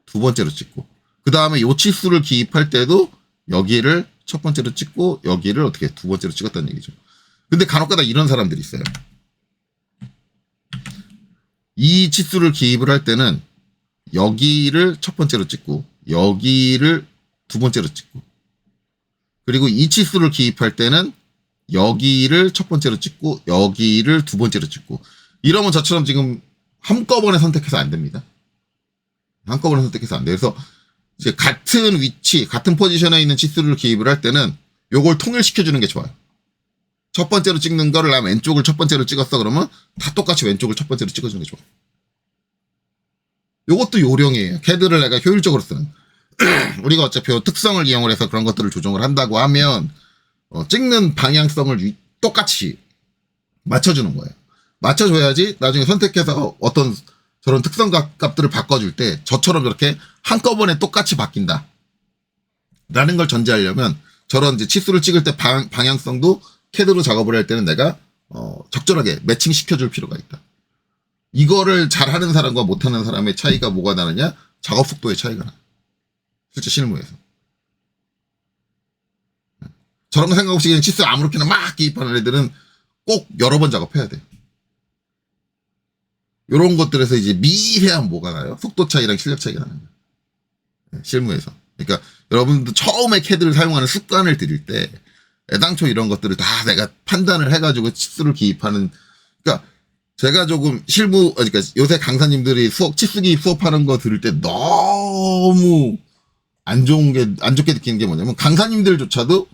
두 번째로 찍고 그 다음에 요 치수를 기입할 때도 여기를 첫 번째로 찍고 여기를 어떻게 두 번째로 찍었다는 얘기죠. 근데 간혹가다 이런 사람들이 있어요. 이 치수를 기입을 할 때는 여기를 첫 번째로 찍고 여기를 두 번째로 찍고 그리고 이 치수를 기입할 때는 여기를 첫 번째로 찍고 여기를 두 번째로 찍고 이러면 저처럼 지금 한꺼번에 선택해서 안 됩니다. 한꺼번에 선택해서 안 돼요. 그래서 이제 같은 위치, 같은 포지션에 있는 치수를 기입을 할 때는 요걸 통일시켜주는 게 좋아요. 첫 번째로 찍는 거를 나 왼쪽을 첫 번째로 찍었어. 그러면 다 똑같이 왼쪽을 첫 번째로 찍어주는 게 좋아요. 요것도 요령이에요. CAD를 내가 효율적으로 쓰는. 우리가 어차피 특성을 이용을 해서 그런 것들을 조정을 한다고 하면 찍는 방향성을 똑같이 맞춰주는 거예요. 맞춰줘야지 나중에 선택해서 어떤 저런 특성 값들을 바꿔줄 때 저처럼 이렇게 한꺼번에 똑같이 바뀐다. 라는 걸 전제하려면 저런 이제 치수를 찍을 때 방향성도 CAD로 작업을 할 때는 내가 적절하게 매칭시켜줄 필요가 있다. 이거를 잘하는 사람과 못하는 사람의 차이가 뭐가 나느냐? 작업 속도의 차이가 나. 실제 실무에서. 저런 거 생각 없이 그냥 치수 아무렇게나 막 기입하는 애들은 꼭 여러 번 작업해야 돼. 요런 것들에서 이제 미세한 뭐가 나요? 속도 차이랑 실력 차이가 나는 거예요. 실무에서. 그러니까 여러분도 처음에 CAD를 사용하는 습관을 들일 때 애당초 이런 것들을 다 내가 판단을 해가지고 치수를 기입하는, 그러니까 제가 조금 그러니까 요새 강사님들이 치수 기입 수업하는 거 들을 때 너무 안 좋게 느끼는 게 뭐냐면 강사님들조차도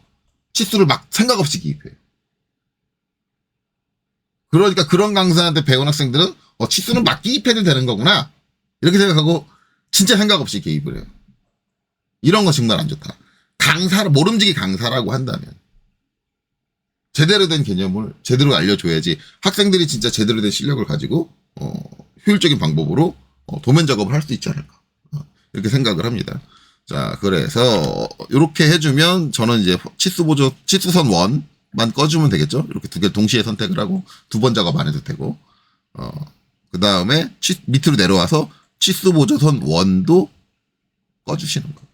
치수를 막 생각 없이 기입해요. 그러니까 그런 강사한테 배운 학생들은 치수는 막 기입해도 되는 거구나 이렇게 생각하고 진짜 생각 없이 기입을 해요. 이런 거 정말 안 좋다. 모름지기 강사라고 한다면 제대로 된 개념을 제대로 알려줘야지 학생들이 진짜 제대로 된 실력을 가지고 효율적인 방법으로 도면 작업을 할 수 있지 않을까 이렇게 생각을 합니다. 자, 그래서 이렇게 해주면 저는 이제 치수선 1만 꺼주면 되겠죠. 이렇게 두 개 동시에 선택을 하고 두 번 작업 안 해도 되고 그 다음에 밑으로 내려와서 치수보조선 1도 꺼주시는 거예요.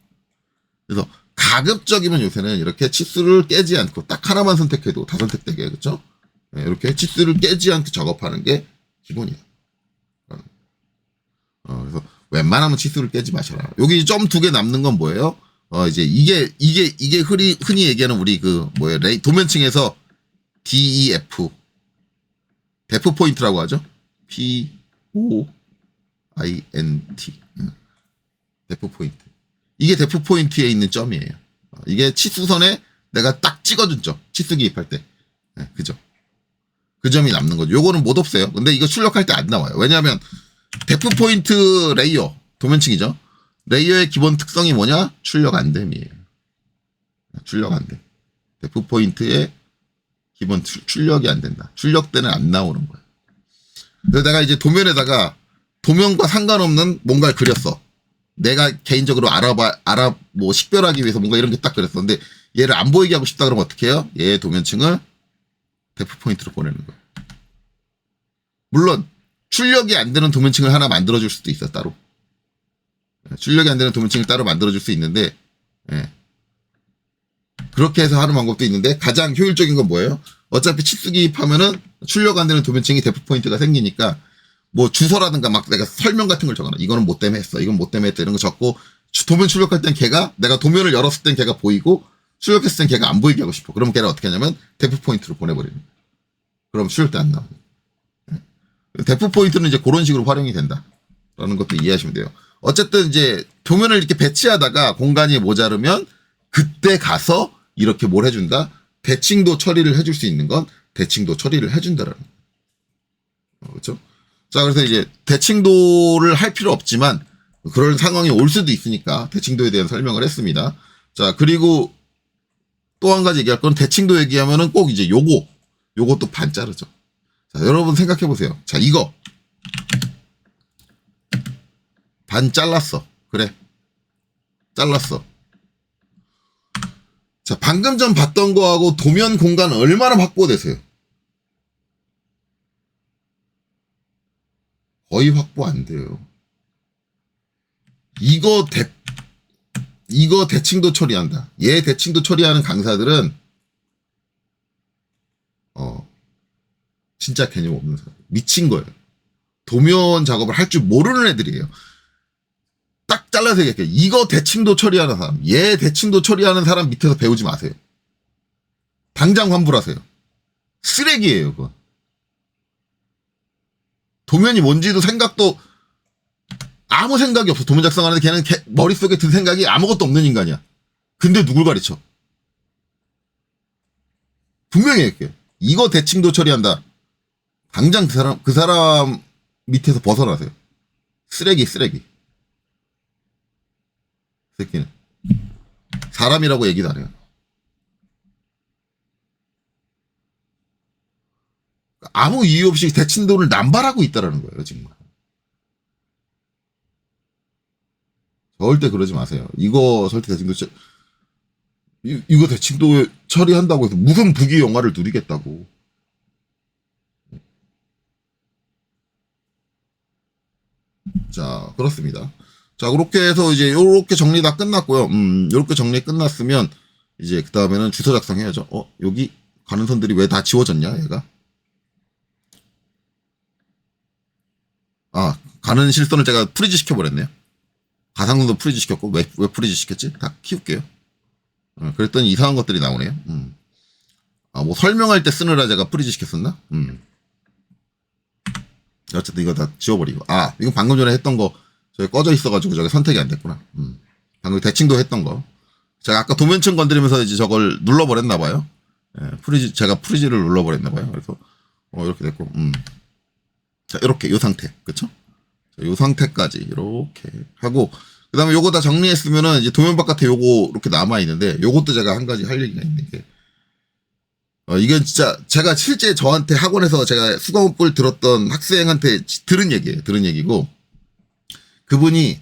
그래서 가급적이면 요새는 이렇게 치수를 깨지 않고 딱 하나만 선택해도 다 선택되게, 그렇죠? 네, 이렇게 치수를 깨지 않고 작업하는 게 기본이에요. 그래서 웬만하면 치수를 깨지 마셔라. 여기 점 2개 남는 건 뭐예요? 이제 이게 흔히 얘기하는 우리 도면층에서 DEF 데프 포인트라고 하죠. POINT 데프 포인트. 이게 데프 포인트에 있는 점이에요. 이게 치수선에 내가 딱 찍어준 점, 치수 기입할 때. 네, 그죠? 그 점이 남는 거죠. 요거는 못 없애요. 근데 이거 출력할 때 안 나와요. 왜냐하면 데프 포인트 레이어, 도면층이죠. 레이어의 기본 특성이 뭐냐? 출력 안 됨이에요. 출력 안 됨. 데프 포인트의 기본 출력이 안 된다. 출력 때는 안 나오는 거예요. 그래서 내가 이제 도면에다가 도면과 상관없는 뭔가를 그렸어. 내가 개인적으로 식별하기 위해서 뭔가 이런 게 딱 그렸었는데 얘를 안 보이게 하고 싶다 그러면 어떻게 해요? 얘의 도면층을 데프 포인트로 보내는 거예요. 물론 출력이 안 되는 도면층을 하나 만들어줄 수도 있어, 따로. 출력이 안 되는 도면층을 따로 만들어줄 수 있는데, 그렇게 해서 하는 방법도 있는데 가장 효율적인 건 뭐예요? 어차피 치수 기입하면은 출력 안 되는 도면층이 데프 포인트가 생기니까 뭐 주소라든가 막 내가 설명 같은 걸 적어놔. 이거는 뭐 때문에 했어. 이건 뭐 때문에 했다. 이런 거 적고 도면 출력할 땐 내가 도면을 열었을 땐 걔가 보이고 출력했을 땐 걔가 안 보이게 하고 싶어. 그러면 걔를 어떻게 하냐면 데프 포인트로 보내버리는 거야. 그럼 출력 때 안 나와요. 데프 포인트는 이제 그런 식으로 활용이 된다라는 것도 이해하시면 돼요. 어쨌든 이제 도면을 이렇게 배치하다가 공간이 모자르면 그때 가서 이렇게 뭘 해준다? 대칭도 처리를 해줄 수 있는 건 대칭도 처리를 해준다라는 거예요. 그렇죠? 자, 그래서 이제 대칭도를 할 필요 없지만 그런 상황이 올 수도 있으니까 대칭도에 대한 설명을 했습니다. 자, 그리고 또 한 가지 얘기할 건 대칭도 얘기하면은 꼭 이제 요것도 반 자르죠. 자, 여러분 생각해 보세요. 자, 이거 반 잘랐어. 그래. 잘랐어. 자, 방금 전 봤던 거하고 도면 공간 얼마나 확보되세요? 거의 확보 안 돼요. 이거 대칭도 처리한다. 얘 대칭도 처리하는 강사들은 진짜 개념 없는 사람. 미친 거예요. 도면 작업을 할 줄 모르는 애들이에요. 딱 잘라서 얘기할게요. 이거 대칭도 처리하는 사람, 얘 대칭도 처리하는 사람 밑에서 배우지 마세요. 당장 환불하세요. 쓰레기예요, 그건. 도면이 뭔지도 생각도 아무 생각이 없어. 도면 작성하는데 걔는 머릿속에 든 생각이 아무것도 없는 인간이야. 근데 누굴 가르쳐? 분명히 얘기해. 이거 대칭도 처리한다. 당장 그 사람 밑에서 벗어나세요. 쓰레기. 새끼는. 사람이라고 얘기도 안 해요. 아무 이유 없이 대칭도를 남발하고 있다라는 거예요, 지금. 절대 그러지 마세요. 이거 절대 대칭도 이거 대칭도 처리한다고 해서 무슨 부귀 영화를 누리겠다고. 자, 그렇습니다. 자, 그렇게 해서 이제 요렇게 정리 다 끝났고요. 요렇게 정리 끝났으면 이제 그 다음에는 주소 작성해야죠. 여기 가는 선들이 왜 다 지워졌냐, 얘가? 가는 실선을 제가 프리즈 시켜버렸네요. 가상선도 프리즈 시켰고, 왜 프리즈 시켰지? 다 키울게요. 그랬더니 이상한 것들이 나오네요. 뭐 설명할 때 쓰느라 제가 프리즈 시켰었나? 어쨌든 이거 다 지워버리고. 이건 방금 전에 했던 거, 저기 꺼져 있어가지고 저게 선택이 안 됐구나. 방금 대칭도 했던 거. 제가 아까 도면층 건드리면서 이제 저걸 눌러버렸나봐요. 제가 프리즈를 눌러버렸나봐요. 그래서, 이렇게 됐고, 자, 이렇게, 요 상태. 그쵸? 자, 요 상태까지, 이렇게 하고, 그 다음에 요거 다 정리했으면은 이제 도면 바깥에 요거 이렇게 남아있는데, 요것도 제가 한 가지 할 얘기가 있는 게, 이건 진짜 제가 실제 저한테 학원에서 제가 수강업을 들었던 학생한테 들은 얘기예요. 들은 얘기고, 그분이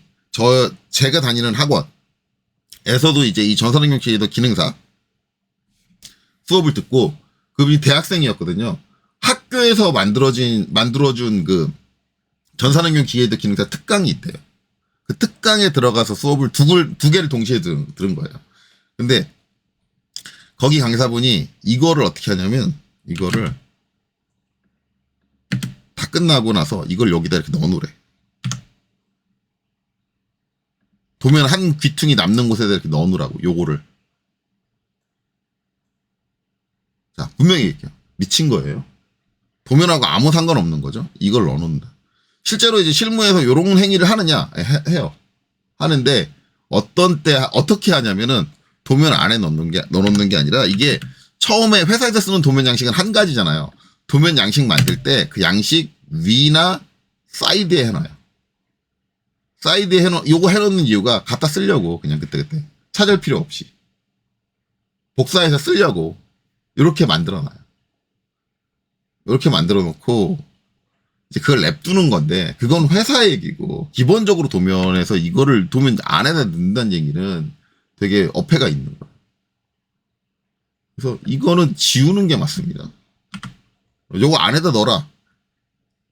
제가 다니는 학원에서도 이제 이 전산응용 기계도 기능사 수업을 듣고, 그분이 대학생이었거든요. 학교에서 만들어준 그 전산응용 기계도 기능사 특강이 있대요. 그 특강에 들어가서 수업을 두 개를 동시에 들은 거예요. 근데 거기 강사분이 이거를 어떻게 하냐면, 이거를 다 끝나고 나서 이걸 여기다 이렇게 넣어놓으래. 도면 한 귀퉁이 남는 곳에다 이렇게 넣어놓으라고, 요거를. 자, 분명히 얘기해요. 미친 거예요. 도면하고 아무 상관없는 거죠. 이걸 넣어놓는다. 실제로 이제 실무에서 요런 행위를 하느냐? 해요. 하는데, 어떻게 하냐면은, 도면 안에 넣어놓는 게 아니라, 이게 처음에 회사에서 쓰는 도면 양식은 한 가지잖아요. 도면 양식 만들 때 그 양식 위나 사이드에 해놔요. 사이드에 요거 해놓는 이유가 갖다 쓰려고, 그냥 그때그때. 찾을 필요 없이. 복사해서 쓰려고, 이렇게 만들어놔요. 이렇게 만들어 놓고, 이제 그걸 냅두는 건데, 그건 회사 얘기고, 기본적으로 도면에서 이거를 도면 안에다 넣는다는 얘기는 되게 어폐가 있는 거예요. 그래서 이거는 지우는 게 맞습니다. 요거 안에다 넣어라.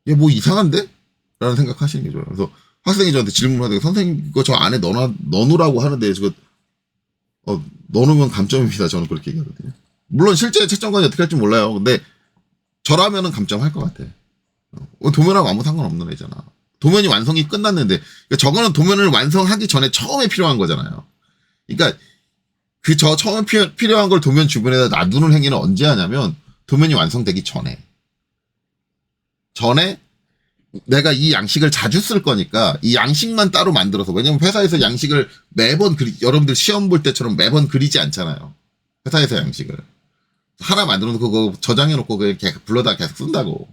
얘 뭐 이상한데? 라는 생각하시는 게 좋아요. 그래서 학생이 저한테 질문을 하다가, 선생님 이거 저 안에 넣어놓으라고 하는데, 저거 넣어놓으면 감점입니다. 저는 그렇게 얘기하거든요. 물론 실제 채점관이 어떻게 할지 몰라요. 근데 저라면은 감점할 것 같아. 도면하고 아무 상관없는 애잖아. 도면이 완성이 끝났는데, 그러니까 저거는 도면을 완성하기 전에 처음에 필요한 거잖아요. 그러니까 처음에 필요한 걸 도면 주변에다 놔두는 행위는 언제 하냐면, 도면이 완성되기 전에 내가 이 양식을 자주 쓸 거니까 이 양식만 따로 만들어서, 왜냐면 회사에서 양식을 매번 여러분들 시험 볼 때처럼 매번 그리지 않잖아요. 회사에서 양식을 하나 만들어 놓고 그거 저장해 놓고 그냥 불러다 계속 쓴다고.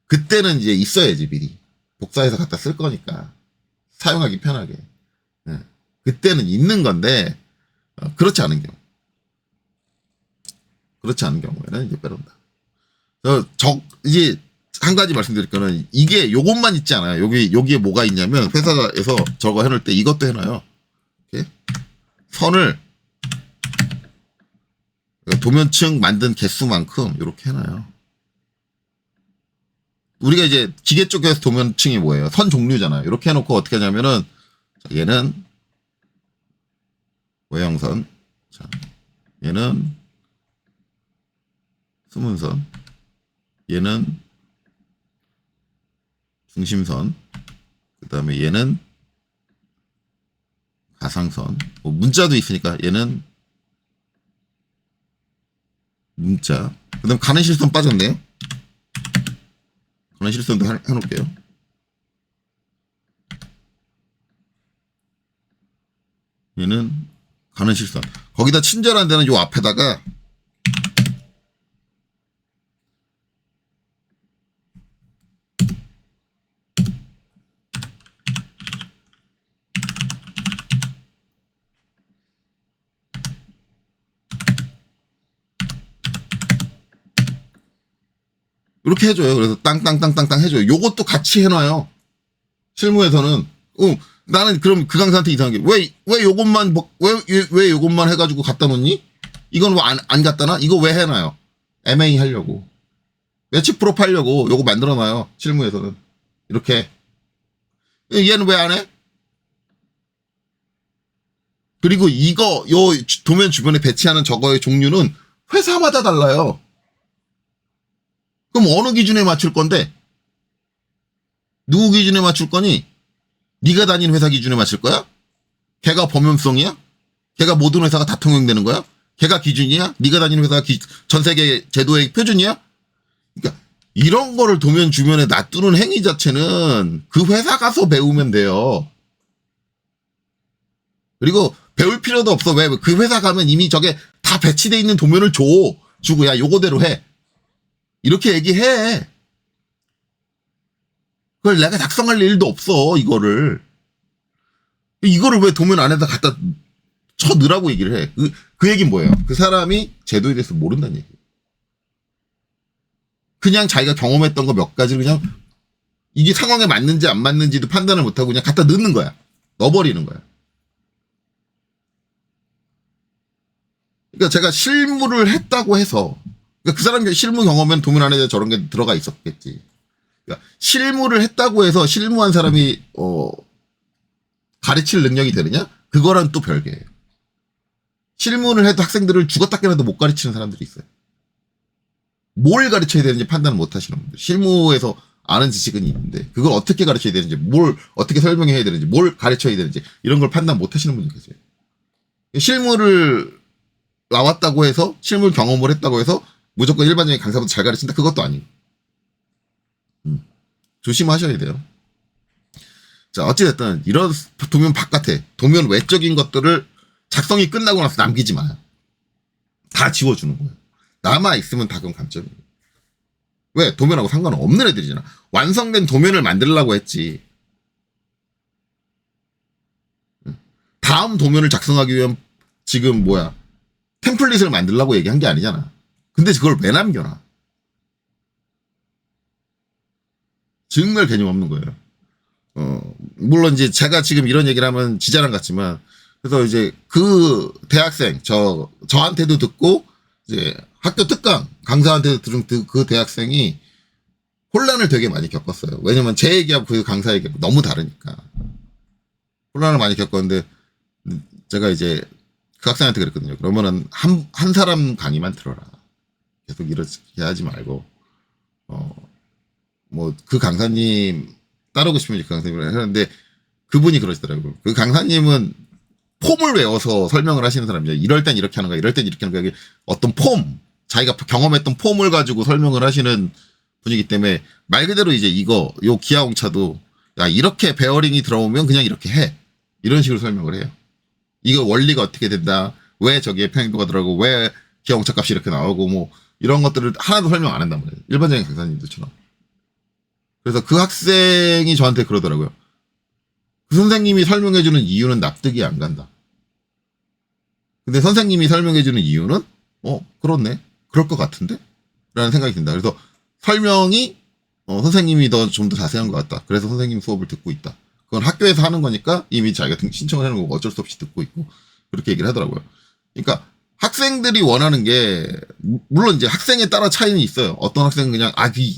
그때는 이제 있어야지, 미리. 복사해서 갖다 쓸 거니까. 사용하기 편하게. 네. 그때는 있는 건데, 그렇지 않은 경우. 그렇지 않은 경우에는 이제 빼놓는다. 이제 한 가지 말씀드릴 거는, 이게 요것만 있지 않아요. 여기에 뭐가 있냐면, 회사에서 저거 해놓을 때 이것도 해놔요. 이렇게. 선을, 도면층 만든 개수만큼 이렇게 해놔요. 우리가 이제 기계 쪽에서 도면층이 뭐예요? 선 종류잖아요. 이렇게 해놓고 어떻게 하냐면은, 얘는 외형선, 자, 얘는 수문선, 얘는 중심선, 그 다음에 얘는 가상선, 뭐 문자도 있으니까 얘는 문자, 그 다음 가는 실선 빠졌네요. 가는 실선도 해놓을게요. 얘는 가는 실선. 거기다 친절한 데는 요 앞에다가 이렇게 해줘요. 그래서 땅땅땅땅땅 해줘요. 요것도 같이 해놔요. 실무에서는. 나는 그럼 그 강사한테 이상하게 왜 요것만 왜 요것만 해가지고 갖다 놓니? 이건 왜 안 갖다 놔? 이거 왜 해놔요? M&A 하려고. 매치 프로 팔려고 요거 만들어놔요. 실무에서는. 이렇게. 얘는 왜 안 해? 그리고 요 도면 주변에 배치하는 저거의 종류는 회사마다 달라요. 그럼 어느 기준에 맞출 건데? 누구 기준에 맞출 거니? 네가 다니는 회사 기준에 맞출 거야? 걔가 범용성이야? 걔가 모든 회사가 다 통용되는 거야? 걔가 기준이야? 네가 다니는 회사가 전 세계 제도의 표준이야? 그러니까 이런 거를 도면 주변에 놔두는 행위 자체는 그 회사 가서 배우면 돼요. 그리고 배울 필요도 없어. 왜? 그 회사 가면 이미 저게 다 배치돼 있는 도면을 주고 야 요거대로 해. 이렇게 얘기해. 그걸 내가 작성할 일도 없어, 이거를. 이거를 왜 도면 안에다 갖다 쳐 넣으라고 얘기를 해. 그 얘기는 뭐예요? 그 사람이 제도에 대해서 모른다는 얘기예요. 그냥 자기가 경험했던 거 몇 가지를 그냥 이게 상황에 맞는지 안 맞는지도 판단을 못하고 그냥 갖다 넣는 거야. 넣어버리는 거야. 그러니까 제가 실무를 했다고 해서 그러니까 그 사람 실무 경험엔 도면 안에 저런 게 들어가 있었겠지. 그러니까 실무를 했다고 해서 실무한 사람이 가르칠 능력이 되느냐? 그거랑 또 별개예요. 실무를 해도 학생들을 죽었다 깨나도 못 가르치는 사람들이 있어요. 뭘 가르쳐야 되는지 판단을 못 하시는 분들. 실무에서 아는 지식은 있는데 그걸 어떻게 가르쳐야 되는지, 뭘 어떻게 설명해야 되는지, 뭘 가르쳐야 되는지 이런 걸 판단 못 하시는 분들 계세요. 실무를 나왔다고 해서 실무 경험을 했다고 해서 무조건 일반적인 강사보다 잘 가르친다? 그것도 아니에요. 조심하셔야 돼요. 자, 어찌됐든 이런 도면 바깥에 도면 외적인 것들을 작성이 끝나고 나서 남기지 마요. 다 지워주는 거예요. 남아있으면 다 그건 감점이에요. 왜? 도면하고 상관은 없는 애들이잖아. 완성된 도면을 만들려고 했지. 다음 도면을 작성하기 위한 지금 템플릿을 만들려고 얘기한 게 아니잖아. 근데 그걸 왜 남겨놔? 정말 개념 없는 거예요. 물론 이제 제가 지금 이런 얘기를 하면 지자랑 같지만, 그래서 이제 그 대학생, 저한테도 듣고, 이제 학교 특강 강사한테도 들은 그 대학생이 혼란을 되게 많이 겪었어요. 왜냐면 제 얘기하고 그 강사 얘기하고 너무 다르니까. 혼란을 많이 겪었는데, 제가 이제 그 학생한테 그랬거든요. 그러면은 한 사람 강의만 들어라. 계속 이렇게 하지 말고, 그 강사님 따르고 싶으면 그 강사님을 하는데 그분이 그러시더라고요. 그 강사님은 폼을 외워서 설명을 하시는 사람이죠. 이럴 땐 이렇게 하는 거야. 이럴 땐 이렇게 하는 거야. 어떤 폼, 자기가 경험했던 폼을 가지고 설명을 하시는 분이기 때문에 말 그대로 이제 요 기아용차도 야, 이렇게 베어링이 들어오면 그냥 이렇게 해. 이런 식으로 설명을 해요. 이거 원리가 어떻게 된다. 왜 저기에 평행도가 들어가고 왜 기아용차 값이 이렇게 나오고 이런 것들을 하나도 설명 안 한단 말이에요. 일반적인 강사님들처럼. 그래서 그 학생이 저한테 그러더라고요. 그 선생님이 설명해주는 이유는 납득이 안 간다. 근데 선생님이 설명해주는 이유는 그렇네. 그럴 것 같은데? 라는 생각이 든다. 그래서 설명이 선생님이 좀 더 자세한 것 같다. 그래서 선생님 수업을 듣고 있다. 그건 학교에서 하는 거니까 이미 자기가 신청을 해놓은 거고 어쩔 수 없이 듣고 있고 그렇게 얘기를 하더라고요. 그러니까 학생들이 원하는 게 물론 이제 학생에 따라 차이는 있어요. 어떤 학생은 그냥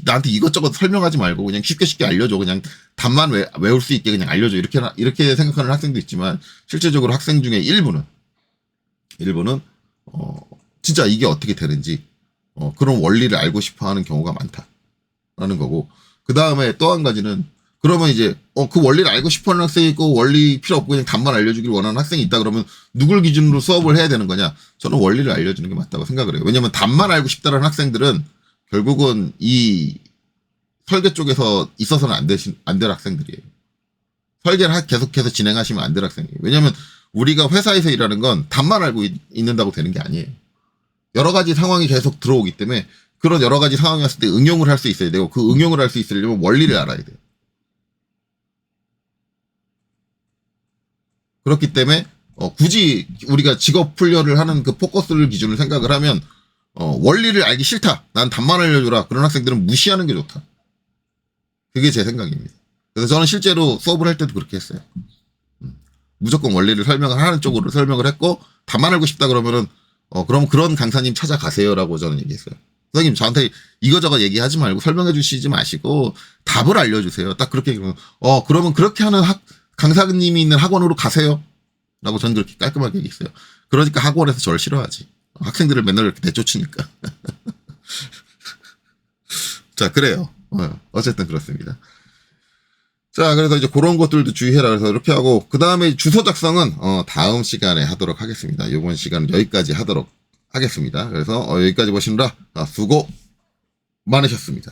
나한테 이것저것 설명하지 말고 그냥 쉽게 알려줘. 그냥 답만 외울 수 있게 그냥 알려줘. 이렇게 생각하는 학생도 있지만 실제적으로 학생 중에 일부는 진짜 이게 어떻게 되는지 그런 원리를 알고 싶어하는 경우가 많다라는 거고, 그 다음에 또 한 가지는 그러면 이제 그 원리를 알고 싶어하는 학생이 있고 원리 필요 없고 그냥 답만 알려주길 원하는 학생이 있다 그러면 누굴 기준으로 수업을 해야 되는 거냐? 저는 원리를 알려주는 게 맞다고 생각을 해요. 왜냐면 답만 알고 싶다는 학생들은 결국은 이 설계 쪽에서 있어서는 안 될 학생들이에요. 설계를 계속해서 진행하시면 안 될 학생이에요. 왜냐면 우리가 회사에서 일하는 건 답만 알고 있는다고 되는 게 아니에요. 여러 가지 상황이 계속 들어오기 때문에 그런 여러 가지 상황이 왔을 때 응용을 할 수 있어야 되고 그 응용을 할 수 있으려면 원리를 알아야 돼요. 그렇기 때문에 굳이 우리가 직업 훈련을 하는 그 포커스를 기준으로 생각을 하면 원리를 알기 싫다. 난 답만 알려줘라. 그런 학생들은 무시하는 게 좋다. 그게 제 생각입니다. 그래서 저는 실제로 수업을 할 때도 그렇게 했어요. 무조건 원리를 설명을 하는 쪽으로 설명을 했고 답만 알고 싶다 그러면은 그럼 그런 강사님 찾아가세요라고 저는 얘기했어요. 선생님 저한테 이거저거 얘기하지 말고 설명해 주시지 마시고 답을 알려주세요. 딱 그렇게 얘기하면 그러면 그렇게 하는 강사님이 있는 학원으로 가세요. 라고 저는 그렇게 깔끔하게 얘기했어요. 그러니까 학원에서 저를 싫어하지. 학생들을 맨날 이렇게 내쫓으니까. 자, 그래요. 어쨌든 그렇습니다. 자, 그래서 이제 그런 것들도 주의해라. 그래서 이렇게 하고, 그 다음에 주소 작성은, 다음 시간에 하도록 하겠습니다. 이번 시간은 여기까지 하도록 하겠습니다. 그래서, 여기까지 보시느라, 수고 많으셨습니다.